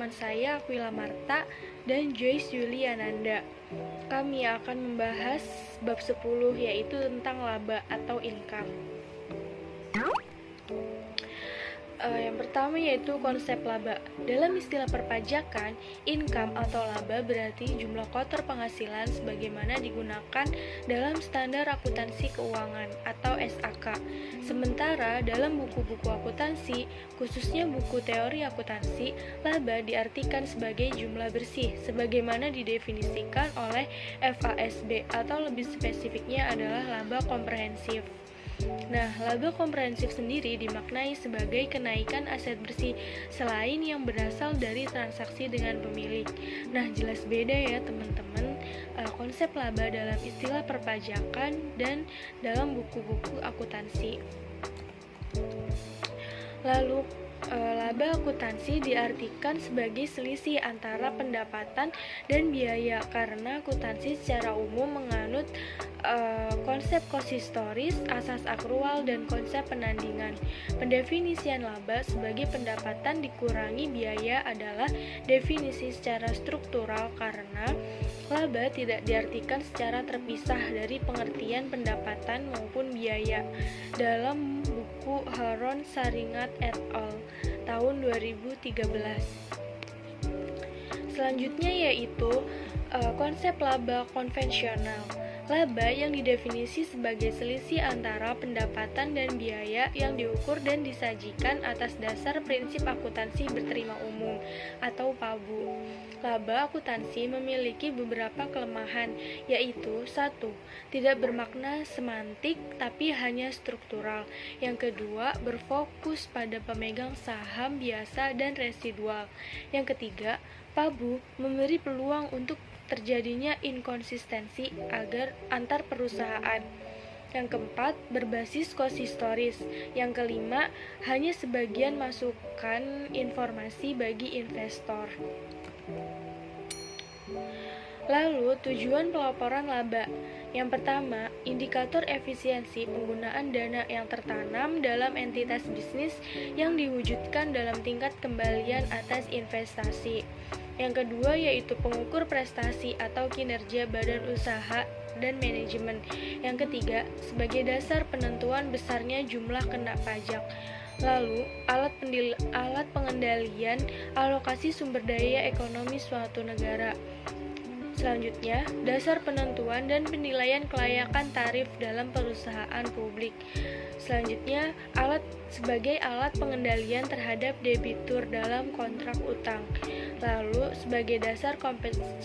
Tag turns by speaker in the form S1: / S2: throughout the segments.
S1: teman saya Aquila Marta dan Joyce Yuliananda. Kami akan membahas bab 10 yaitu tentang laba atau income. Yang pertama yaitu konsep laba. Dalam istilah perpajakan, income atau laba berarti jumlah kotor penghasilan sebagaimana digunakan dalam standar akuntansi keuangan atau SAK. Sementara dalam buku-buku akuntansi, khususnya buku teori akuntansi, laba diartikan sebagai jumlah bersih sebagaimana didefinisikan oleh FASB atau lebih spesifiknya adalah laba komprehensif. Nah, laba komprehensif sendiri dimaknai sebagai kenaikan aset bersih selain yang berasal dari transaksi dengan pemilik. Nah, jelas beda ya teman-teman konsep laba dalam istilah perpajakan dan dalam buku-buku akuntansi. Lalu laba akuntansi diartikan sebagai selisih antara pendapatan dan biaya karena akuntansi secara umum menganut konsep cost historis, asas akrual, dan konsep penandingan. Pendefinisian laba sebagai pendapatan dikurangi biaya adalah definisi secara struktural karena laba tidak diartikan secara terpisah dari pengertian pendapatan maupun biaya. Dalam buku Haron Saringat et al. Tahun 2013. Selanjutnya yaitu konsep laba konvensional. Laba yang didefinisi sebagai selisih antara pendapatan dan biaya yang diukur dan disajikan atas dasar prinsip akuntansi berterima umum atau PABU. Laba akuntansi memiliki beberapa kelemahan, yaitu 1. Tidak bermakna semantik tapi hanya struktural. Yang kedua, berfokus pada pemegang saham biasa dan residual. Yang ketiga, PABU memberi peluang untuk terjadinya inkonsistensi agar antar perusahaan. Yang keempat, berbasis cost historis. Yang kelima, hanya sebagian masukan informasi bagi investor. Lalu, tujuan pelaporan laba. Yang pertama, indikator efisiensi penggunaan dana yang tertanam dalam entitas bisnis yang diwujudkan dalam tingkat kembalian atas investasi. Yang kedua yaitu pengukur prestasi atau kinerja badan usaha dan manajemen. Yang ketiga, sebagai dasar penentuan besarnya jumlah kena pajak. Lalu, alat pengendalian alokasi sumber daya ekonomi suatu negara. Selanjutnya, dasar penentuan dan penilaian kelayakan tarif dalam perusahaan publik. Selanjutnya, sebagai alat pengendalian terhadap debitur dalam kontrak utang. Lalu, sebagai dasar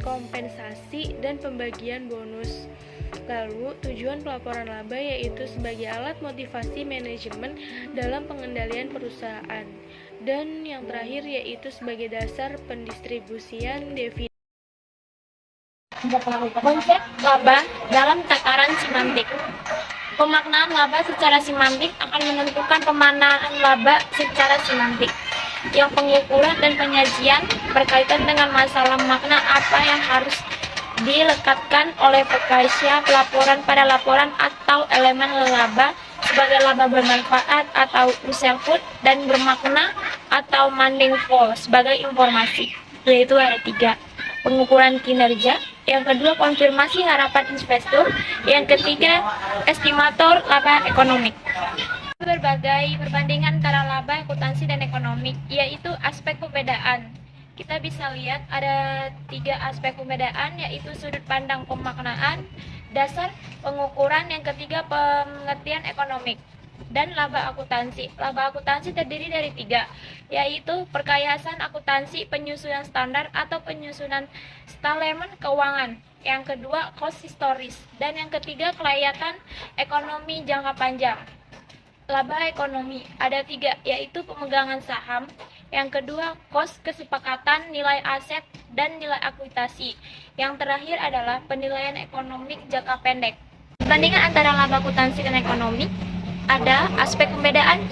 S1: kompensasi dan pembagian bonus. Lalu, tujuan pelaporan laba yaitu sebagai alat motivasi manajemen dalam pengendalian perusahaan. Dan yang terakhir yaitu sebagai dasar pendistribusian dividen.
S2: Konsep laba dalam tataran semantik. Pemaknaan laba secara semantik akan menentukan pemaknaan laba secara semantik. Yang pengukuran dan penyajian berkaitan dengan masalah makna apa yang harus dilekatkan oleh pekerja pelaporan pada laporan atau elemen laba sebagai laba bermanfaat atau useful dan bermakna atau meaningful sebagai informasi. Yaitu ada 3. Pengukuran kinerja, yang kedua konfirmasi harapan investor, yang ketiga estimator laba ekonomi. Berbagai perbandingan antara laba akuntansi dan ekonomi, yaitu aspek pembedaan. Kita bisa lihat ada 3 aspek pembedaan, yaitu sudut pandang pemaknaan, dasar pengukuran, yang ketiga pengertian ekonomi. Dan laba akuntansi. Laba akuntansi terdiri dari 3, yaitu perkayasan akuntansi, penyusunan standar atau penyusunan statement keuangan. Yang kedua, cost historis. Dan yang ketiga, kelayakan ekonomi jangka panjang. Laba ekonomi ada 3, yaitu pemegangan saham. Yang kedua, cost kesepakatan, nilai aset, dan nilai ekuitasi. Yang terakhir adalah penilaian ekonomi jangka pendek. Perbandingan antara laba akuntansi dan ekonomi. Ada aspek pembedaan,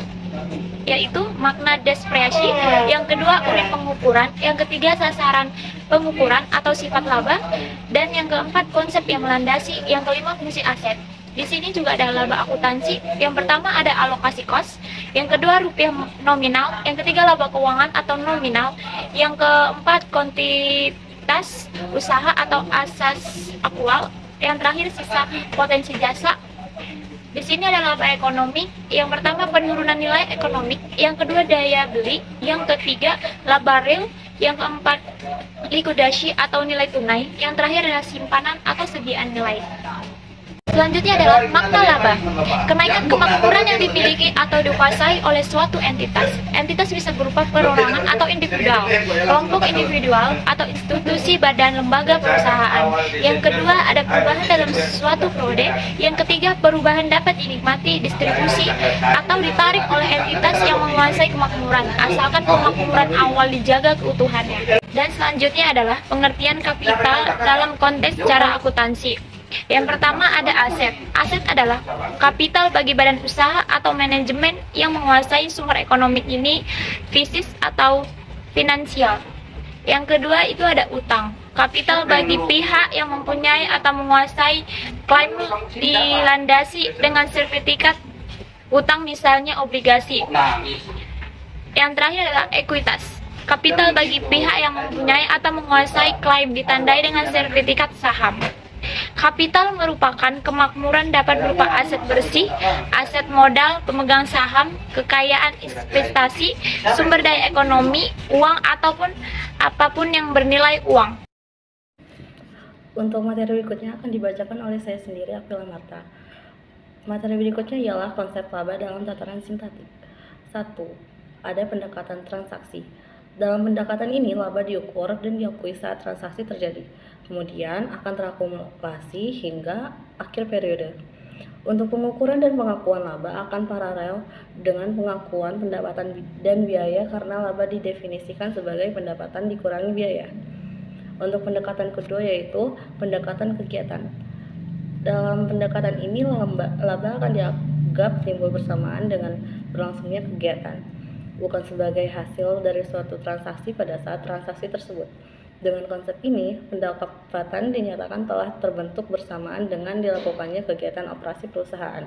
S2: yaitu makna diskresi, yang kedua unit pengukuran, yang ketiga sasaran pengukuran atau sifat laba, dan yang keempat konsep yang melandasi, yang kelima fungsi aset. Di sini juga ada laba akuntansi. Yang pertama ada alokasi kos, yang kedua rupiah nominal, yang ketiga laba keuangan atau nominal, yang keempat kuantitas usaha atau asas aktual, yang terakhir sisa potensi jasa. Di sini ada laba ekonomi. Yang pertama penurunan nilai ekonomi, yang kedua daya beli, yang ketiga laba real, yang keempat likuidasi atau nilai tunai, yang terakhir adalah simpanan atau sediaan nilai. Selanjutnya adalah makna laba. Kenaikan kemakmuran yang dimiliki atau dikuasai oleh suatu entitas. Entitas bisa berupa perorangan atau individual, kelompok individual atau institusi badan lembaga perusahaan. Yang kedua ada perubahan dalam suatu periode. Yang ketiga perubahan dapat dinikmati, distribusi atau ditarik oleh entitas yang menguasai kemakmuran, asalkan kemakmuran awal dijaga keutuhannya. Dan selanjutnya adalah pengertian kapital dalam konteks secara akuntansi. Yang pertama ada aset. Aset adalah kapital bagi badan usaha atau manajemen yang menguasai sumber ekonomi ini, fisik atau finansial. Yang kedua itu ada utang. Kapital bagi pihak yang mempunyai atau menguasai klaim dilandasi dengan sertifikat utang, misalnya obligasi. Yang terakhir adalah ekuitas. Kapital bagi pihak yang mempunyai atau menguasai klaim ditandai dengan sertifikat saham. Kapital merupakan kemakmuran dapat berupa aset bersih, aset modal, pemegang saham, kekayaan investasi, sumber daya ekonomi, uang ataupun apapun yang bernilai uang.
S3: Untuk materi berikutnya akan dibacakan oleh saya sendiri, Apila Marta. Materi berikutnya ialah konsep laba dalam tataran sintaktik. 1. Ada pendekatan transaksi. Dalam pendekatan ini, laba diukur dan diakui saat transaksi terjadi. Kemudian akan terakumulasi hingga akhir periode. Untuk pengukuran dan pengakuan laba akan paralel dengan pengakuan pendapatan dan biaya karena laba didefinisikan sebagai pendapatan dikurangi biaya. Untuk pendekatan kedua yaitu pendekatan kegiatan. Dalam pendekatan ini laba akan dianggap timbul bersamaan dengan berlangsungnya kegiatan, bukan sebagai hasil dari suatu transaksi pada saat transaksi tersebut. Dengan konsep ini, pendapatan dinyatakan telah terbentuk bersamaan dengan dilakukannya kegiatan operasi perusahaan,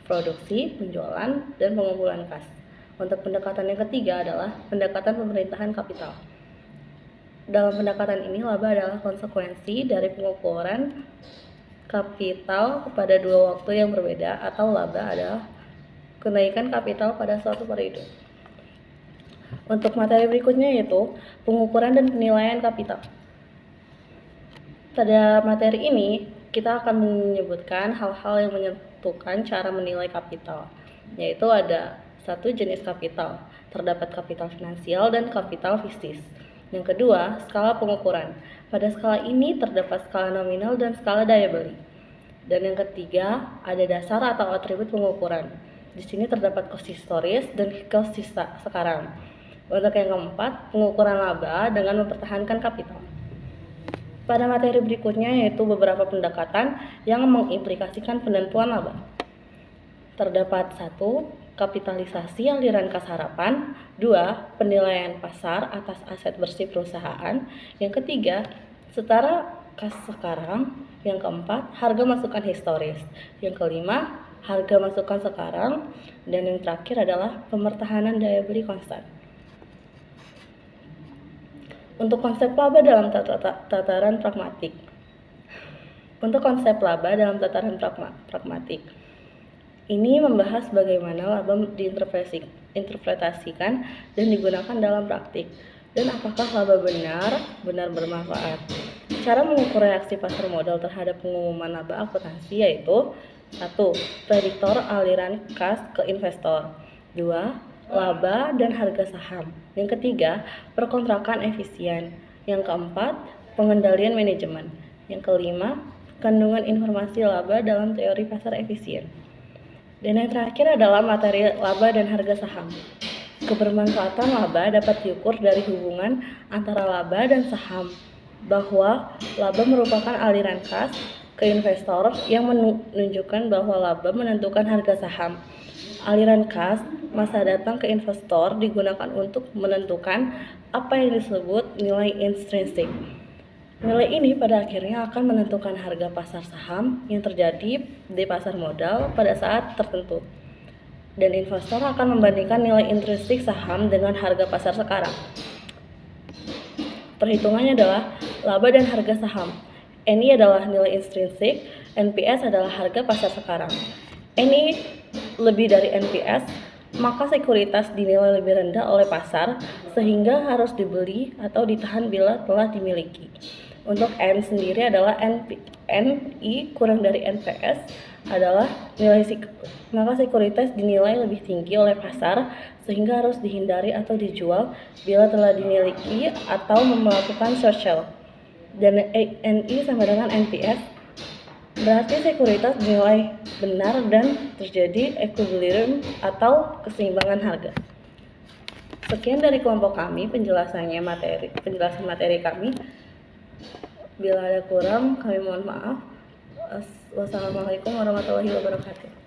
S3: produksi, penjualan, dan pengumpulan kas. Untuk pendekatan yang ketiga adalah pendekatan pemerintahan kapital. Dalam pendekatan ini, laba adalah konsekuensi dari pengukuran kapital pada dua waktu yang berbeda, atau laba adalah kenaikan kapital pada suatu periode. Untuk materi berikutnya yaitu pengukuran dan penilaian kapital. Pada materi ini, kita akan menyebutkan hal-hal yang menentukan cara menilai kapital, yaitu ada 1. Jenis kapital. Terdapat kapital finansial dan kapital fisik. Yang kedua, skala pengukuran. Pada skala ini terdapat skala nominal dan skala daya beli. Dan yang ketiga, ada dasar atau atribut pengukuran. Di sini terdapat kos historis dan kos sekarang. Untuk yang keempat, pengukuran laba dengan mempertahankan kapital. Pada materi berikutnya yaitu beberapa pendekatan yang mengimplikasikan penentuan laba. Terdapat 1. Kapitalisasi aliran kas harapan. 2. Penilaian pasar atas aset bersih perusahaan. Yang ketiga, setara kas sekarang. Yang keempat, harga masukan historis. Yang kelima, harga masukan sekarang. Dan yang terakhir adalah pemertahanan daya beli konstan. Untuk konsep laba dalam tataran pragmatik. Untuk konsep laba dalam tataran pragmatik, ini membahas bagaimana laba diinterpretasikan dan digunakan dalam praktik, dan apakah laba benar bermanfaat. Cara mengukur reaksi pasar modal terhadap pengumuman laba akuntansi yaitu 1. Prediktor aliran kas ke investor. 2. Laba dan harga saham. Yang ketiga, perkontrakan efisien. Yang keempat, pengendalian manajemen. Yang kelima, kandungan informasi laba dalam teori pasar efisien. Dan yang terakhir adalah materi laba dan harga saham. Kebermanfaatan laba dapat diukur dari hubungan antara laba dan saham, bahwa laba merupakan aliran kas ke investor yang menunjukkan bahwa laba menentukan harga saham. Aliran kas masa datang ke investor digunakan untuk menentukan apa yang disebut nilai intrinsik. Nilai ini pada akhirnya akan menentukan harga pasar saham yang terjadi di pasar modal pada saat tertentu. Dan investor akan membandingkan nilai intrinsik saham dengan harga pasar sekarang. Perhitungannya adalah laba dan harga saham. NI adalah nilai intrinsik, NPS adalah harga pasar sekarang. NI lebih dari NPS, maka sekuritas dinilai lebih rendah oleh pasar sehingga harus dibeli atau ditahan bila telah dimiliki. Untuk N sendiri adalah NI kurang dari NPS adalah maka sekuritas dinilai lebih tinggi oleh pasar sehingga harus dihindari atau dijual bila telah dimiliki atau melakukan short sale. Dan NI sama dengan NPS berarti sekuritas dinilai benar dan terjadi equilibrium atau keseimbangan harga. Sekian dari kelompok kami penjelasan materi kami. Bila ada kurang, kami mohon maaf. Wassalamualaikum warahmatullahi wabarakatuh.